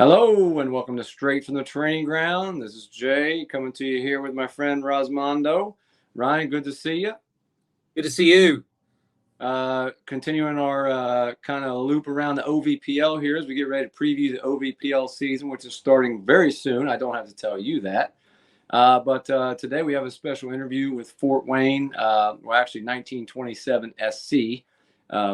Hello and welcome to Straight from the Training Ground. This is Jay coming to you here with my friend Rosmondo. Ryan, good to see you. Good to see you. Continuing our kind of loop around the OVPL here as we get ready to preview the OVPL season, which is starting very soon. I don't have to tell you that. But today we have a special interview with Fort Wayne, actually 1927 SC,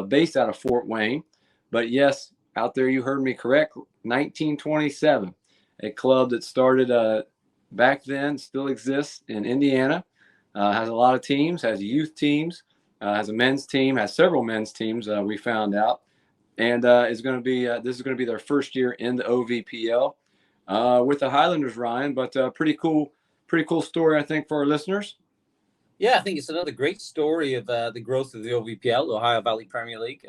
based out of Fort Wayne. But yes, out there you heard me correct, 1927, a club that started back then, still exists in Indiana, has a lot of teams, has youth teams, has a men's team, has several men's teams, we found out, and is going to be this is going to be their first year in the OVPL with the Highlanders, Ryan. But pretty cool story, I think, for our listeners. Yeah, I think it's another great story of the growth of the OVPL, the Ohio Valley Premier League.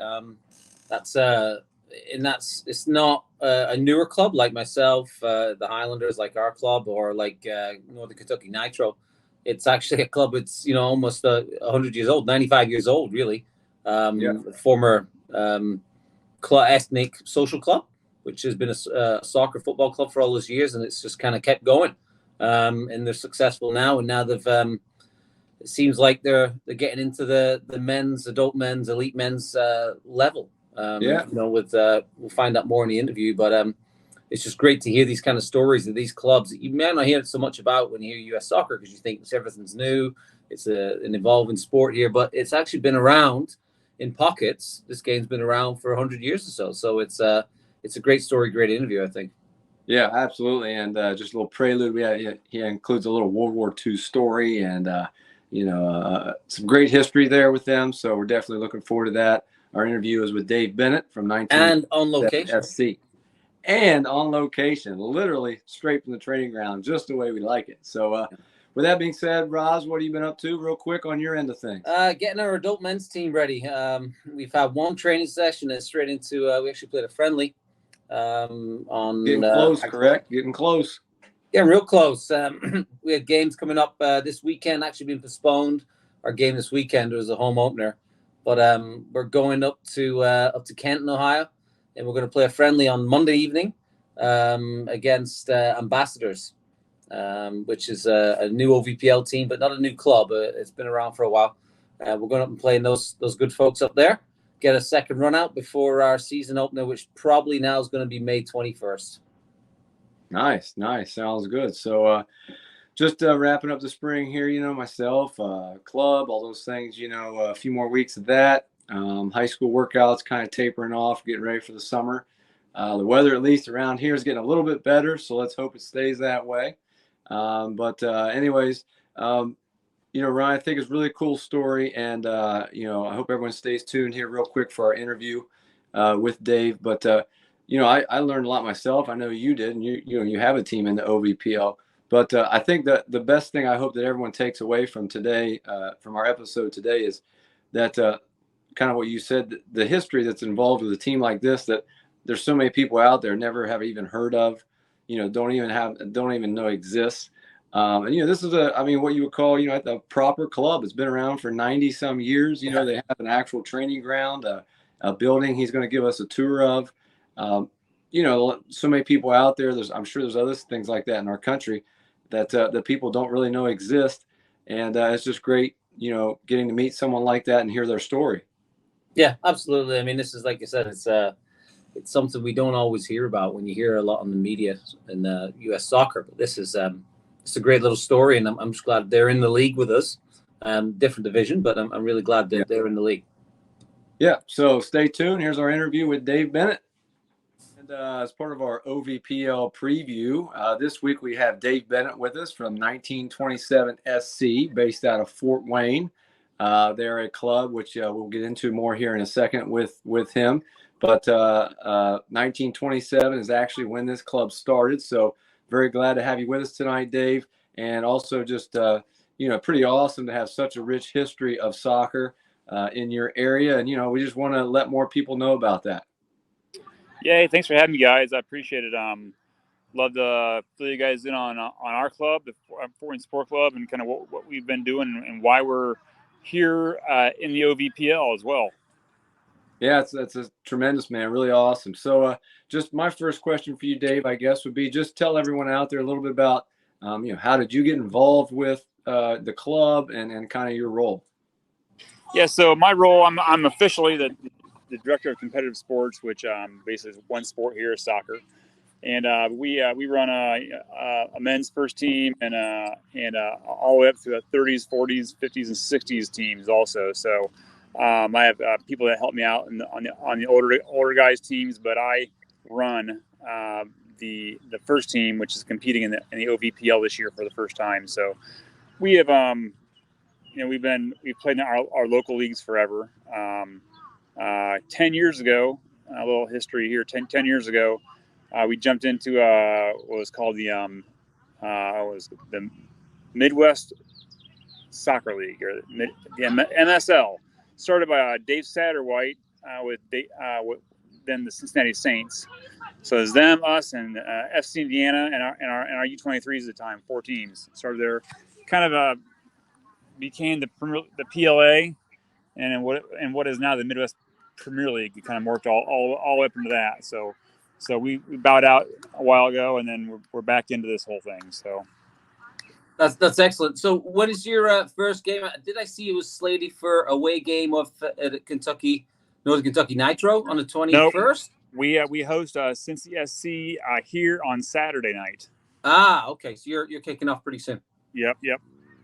It's not a newer club like myself, the Highlanders, like our club, or like Northern Kentucky Nitro. It's actually a club that's almost 100 years old, 95 years old, really. Former ethnic social club, which has been a soccer football club for all those years, and it's just kind of kept going. And they're successful now, and now they've. It seems like they're getting into the men's, adult men's, elite men's level. We'll find out more in the interview, but it's just great to hear these kind of stories of these clubs that you may not hear so much about when you hear U.S. soccer, because you think everything's new. It's an evolving sport here, but it's actually been around in pockets. This game's been around for 100 years or so. So it's a great story, great interview, I think. Yeah, absolutely. And just a little prelude. He includes a little World War II story and, some great history there with them. So we're definitely looking forward to that. Our interview is with Dave Bennett from 19 and on location. SC. And on location, literally straight from the training ground, just the way we like it. So with that being said, Roz, what have you been up to real quick on your end of things? Getting our adult men's team ready. We've had one training session and straight into, we actually played a friendly. Getting close, correct? Getting close. Yeah, real close. We had games coming up this weekend, actually been postponed. Our game this weekend was a home opener. But we're going up to Kenton, Ohio, and we're going to play a friendly on Monday evening against Ambassadors, which is a new OVPL team, but not a new club. It's been around for a while. We're going up and playing those good folks up there. Get a second run out before our season opener, which probably now is going to be May 21st. Nice. Sounds good. So just wrapping up the spring here, myself, club, all those things, a few more weeks of that. High school workouts kind of tapering off, getting ready for the summer. The weather, at least around here, is getting a little bit better, so let's hope it stays that way. Anyways, Ryan, I think it's a really cool story, and I hope everyone stays tuned here real quick for our interview with Dave. But I learned a lot myself. I know you did, and you have a team in the OVPL. But I think that the best thing I hope that everyone takes away from today, from our episode today, is that kind of what you said, the history that's involved with a team like this, that there's so many people out there never have even heard of, don't even know exists. This is what you would call, a proper club. It's been around for 90 some years. They have an actual training ground, a building he's going to give us a tour of. So many people out there. I'm sure there's other things like that in our country that people don't really know exist. And it's just great, getting to meet someone like that and hear their story. Yeah, absolutely. I mean, this is, like you said, it's something we don't always hear about when you hear a lot on the media in U.S. soccer. But this is it's a great little story, and I'm just glad they're in the league with us. Different division, but I'm really glad that they're in the league. Yeah, so stay tuned. Here's our interview with Dave Bennett. And as part of our OVPL preview, this week we have Dave Bennett with us from 1927 SC, based out of Fort Wayne. They're a club which we'll get into more here in a second with him. But 1927 is actually when this club started. So very glad to have you with us tonight, Dave. And also just, pretty awesome to have such a rich history of soccer in your area. And, we just want to let more people know about that. Yeah, thanks for having me, guys. I appreciate it. Love to fill you guys in on our club, the Fort Wayne Sport Club, and kind of what we've been doing and why we're here in the OVPL as well. Yeah, that's a tremendous, man. Really awesome. So, just my first question for you, Dave, I guess, would be just tell everyone out there a little bit about, how did you get involved with the club and kind of your role? Yeah, so my role, I'm officially the director of competitive sports, which basically is one sport here is soccer, and we run a men's first team and all the way up to the 30s, 40s, 50s, and 60s teams also. So I have people that help me out on the older guys teams, but I run the first team, which is competing in the OVPL this year for the first time. So we have we've played in our local leagues forever. 10 years ago, a little history here. 10 years ago, we jumped into what was called was the Midwest Soccer League, or the MSL, started by Dave Satterwhite with then the Cincinnati Saints. So it's them, us, and FC Indiana, and our U23s at the time, 4 teams. Started there, kind of became the PLA, and what is now the Midwest Premier League. We kind of worked all the way up into that. So we bowed out a while ago, and then we're back into this whole thing. So that's excellent. So what is your first game? Did I see it was slated for away game of Kentucky, Northern Kentucky Nitro on the 21st? Nope. We host Cincy SC here on Saturday night. Ah, okay. So you're kicking off pretty soon. Yep.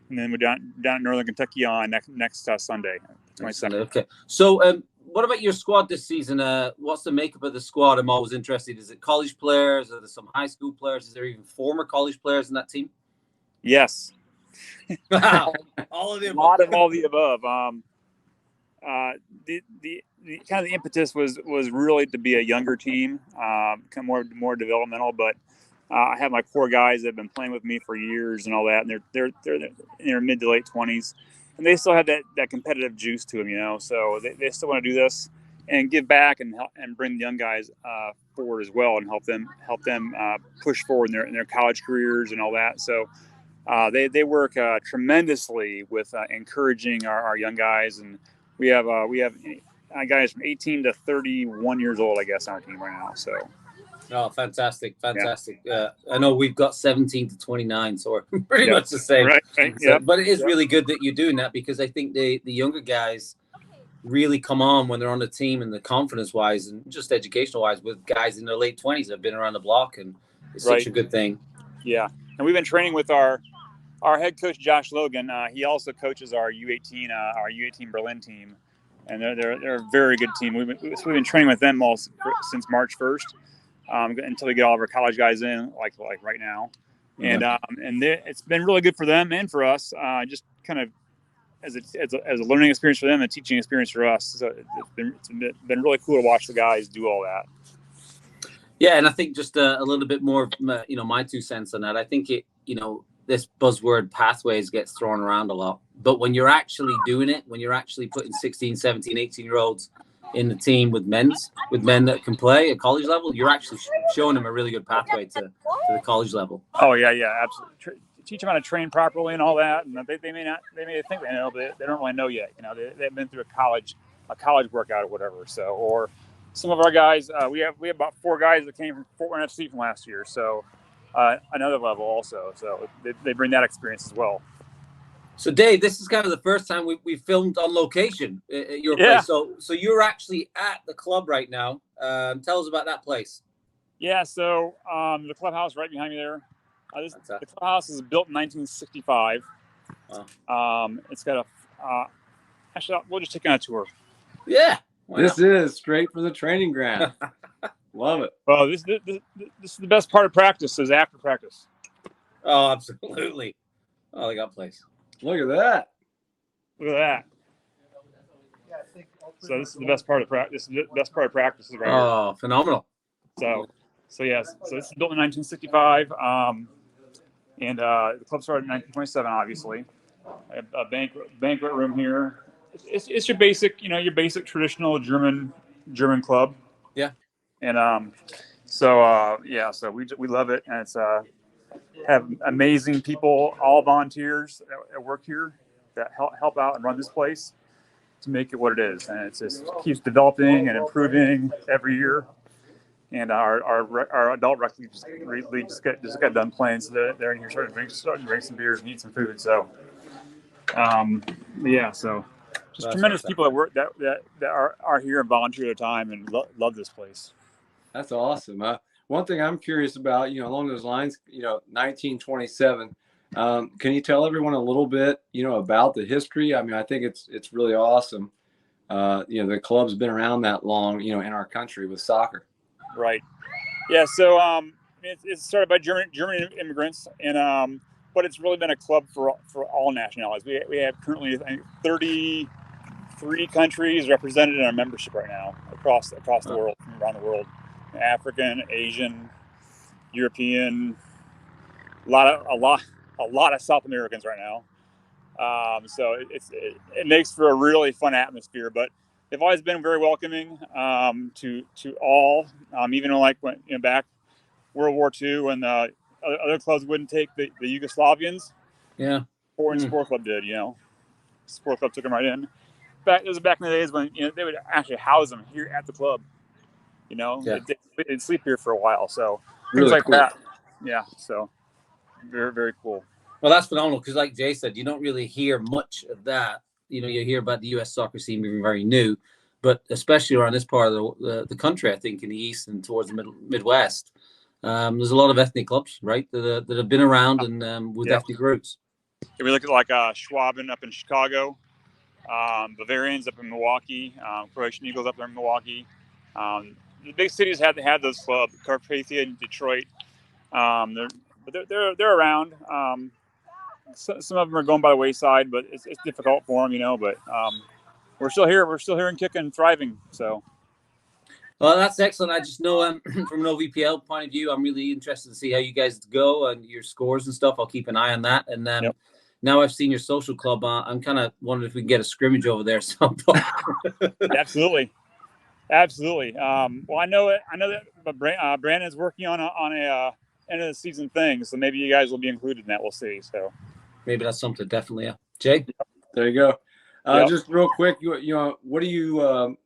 And then we're down in Northern Kentucky on next Sunday, 27th. Okay. So what about your squad this season? What's the makeup of the squad? I'm always interested. Is it college players? Are there some high school players? Is there even former college players in that team? Yes. Wow. All of the above. A lot of all the above. The kind of the impetus was really to be a younger team, kind of more developmental. But I have my core guys that have been playing with me for years and all that, and they're in their mid to late 20s, and they still have that competitive juice to them, So they still want to do this and give back and bring the young guys forward as well, and help them push forward in their college careers and all that. So they work tremendously with encouraging our young guys, and we have guys from 18 to 31 years old, I guess, on our team right now. So. Oh, fantastic. Yeah. I know we've got 17 to 29, so we're pretty much the same. Right. So, but it is really good that you're doing that, because I think the younger guys really come on when they're on the team, and the confidence-wise and just educational-wise, with guys in their late 20s that have been around the block, and it's such a good thing. Yeah, and we've been training with our head coach, Josh Logan. He also coaches our U18 Berlin team, and they're a very good team. We've been training with them since March 1st. Until we get all of our college guys in, like right now, and it's been really good for them and for us. Just kind of as a learning experience for them, and teaching experience for us. So it's been really cool to watch the guys do all that. Yeah, and I think just a little bit more, my 2 cents on that. I think this buzzword pathways gets thrown around a lot, but when you're actually doing it, when you're actually putting 16, 17, 18-year-olds in the team with men that can play at college level, you're actually showing them a really good pathway to the college level. Oh yeah, absolutely. Teach them how to train properly and all that, and they may think they know, but they don't really know yet. They've been through a college workout or whatever. So, or some of our guys, we have about 4 guys that came from Fort Worth FC from last year. So another level also. So they bring that experience as well. So, Dave, this is kind of the first time we filmed on location at your place. So you're actually at the club right now. Tell us about that place. Yeah, so the clubhouse right behind me there. The clubhouse is built in 1965. Wow. It's got actually, we'll just take on a tour. Yeah. This is straight from the training ground. Love it. Well, this is the best part of practice, is after practice. Oh, absolutely. Oh, they got place. Look at that. So this is the best part of practice. This is the best part of practice is right here. Oh, phenomenal. So yes. So this is built in 1965, and the club started in 1927. Obviously, a banquet room here. It's your basic, your basic traditional German club. Yeah. And so we love it, and it's have amazing people, all volunteers that work here that help out and run this place. make it what it is, and it just keeps developing and improving every year. And our adult rec league just got done playing, so they're in here starting to drink some beers and eat some food. So, yeah, so just That's tremendous fantastic. people that work that are here and volunteer their time and love this place. That's awesome. One thing I'm curious about, along those lines, 1927. Can you tell everyone a little bit, about the history? I mean, I think it's really awesome. The club's been around that long, in our country with soccer. Right. Yeah. So it's started by German immigrants, and but it's really been a club for all nationalities. We have currently, I think, 33 countries represented in our membership right now across the world, from around the world. African, Asian, European, a lot of South Americans right now. So it makes for a really fun atmosphere, but they've always been very welcoming to all. Even when back World War II, when other clubs wouldn't take the Yugoslavians, Yeah. Sport Club did. Sport Club took them right in. It was back in the days when they would actually house them here at the club. Yeah. They'd sleep here for a while. So Really things like cool. that. Yeah. So very, very cool. Well, that's phenomenal because, like Jay said, you don't really hear much of that. You hear about the U.S. soccer scene being very new, but especially around this part of the country, I think in the east and towards the Midwest, there's a lot of ethnic clubs, right, that have been around and with ethnic roots. If we look at Schwaben up in Chicago, Bavarians up in Milwaukee, Croatian Eagles up there in Milwaukee. The big cities had those clubs, Carpathia and Detroit. They're around. Some of them are going by the wayside, but it's difficult for them, But we're still here. We're still here and kicking and thriving. So. Well, that's excellent. I just know from an OVPL point of view, I'm really interested to see how you guys go and your scores and stuff. I'll keep an eye on that. And now I've seen your social club. I'm kind of wondering if we can get a scrimmage over there sometime. Absolutely. Well, I know that, but Brandon's working on a end of the season thing, so maybe you guys will be included in that. We'll see. So maybe that's something definitely. Yeah. Jay, there you go. Just real quick, what do you?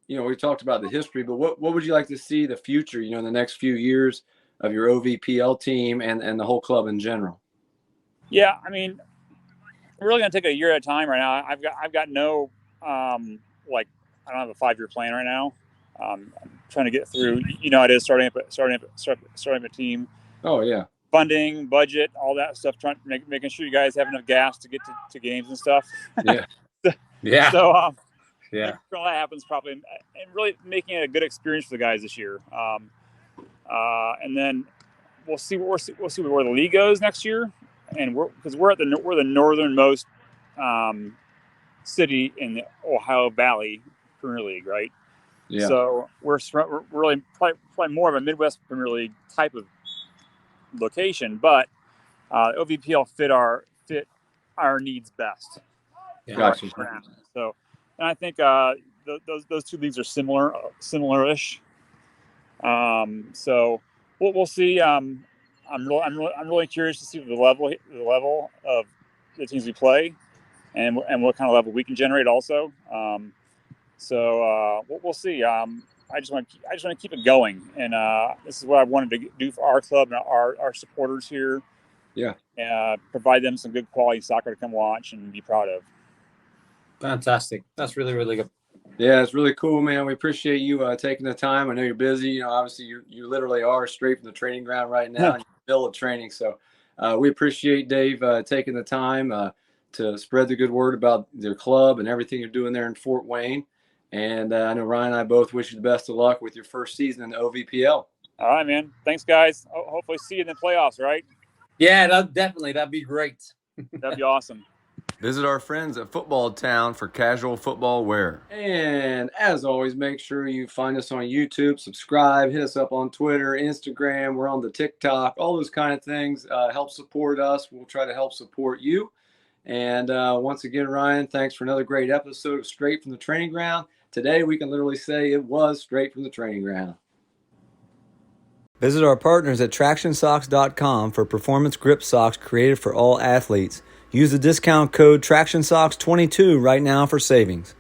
We talked about the history, but what would you like to see the future? In the next few years of your OVPL team and the whole club in general. Yeah, I mean, we're really gonna take a year at a time right now. I've got no I don't have a 5-year plan right now. I'm trying to get through. It is starting up a team. Oh yeah. Funding, budget, all that stuff. Making sure you guys have enough gas to get to games and stuff. Yeah. Yeah. So yeah. all that happens probably, and really making it a good experience for the guys this year. And then we'll see where the league goes next year, and we're the northernmost city in the Ohio Valley Premier League, right? Yeah. So we're really probably more of a Midwest Premier League type of location, but OVPL fit our needs best. Yeah. Gotcha. So, and I think those two leagues are similar-ish. So we'll see. I'm really curious to see the level of the teams we play, and what kind of level we can generate also. So we'll see. I just want to keep it going, and this is what I wanted to do for our club and our supporters here. Yeah. Provide them some good quality soccer to come watch and be proud of. Fantastic. That's really, really good. Yeah, it's really cool, man. We appreciate you taking the time. I know you're busy. Obviously, you literally are straight from the training ground right now. And you're still at training, so we appreciate Dave taking the time to spread the good word about their club and everything you're doing there in Fort Wayne. And I know Ryan and I both wish you the best of luck with your first season in the OVPL. All right, man. Thanks, guys. Hopefully see you in the playoffs, right? Yeah, that'd be great. That'd be awesome. Visit our friends at Football Town for casual football wear. And as always, make sure you find us on YouTube, subscribe, hit us up on Twitter, Instagram. We're on the TikTok, all those kind of things. Help support us. We'll try to help support you. And once again, Ryan, thanks for another great episode of Straight from the Training Ground. Today, we can literally say it was straight from the training ground. Visit our partners at TractionSocks.com for performance grip socks created for all athletes. Use the discount code TractionSocks22 right now for savings.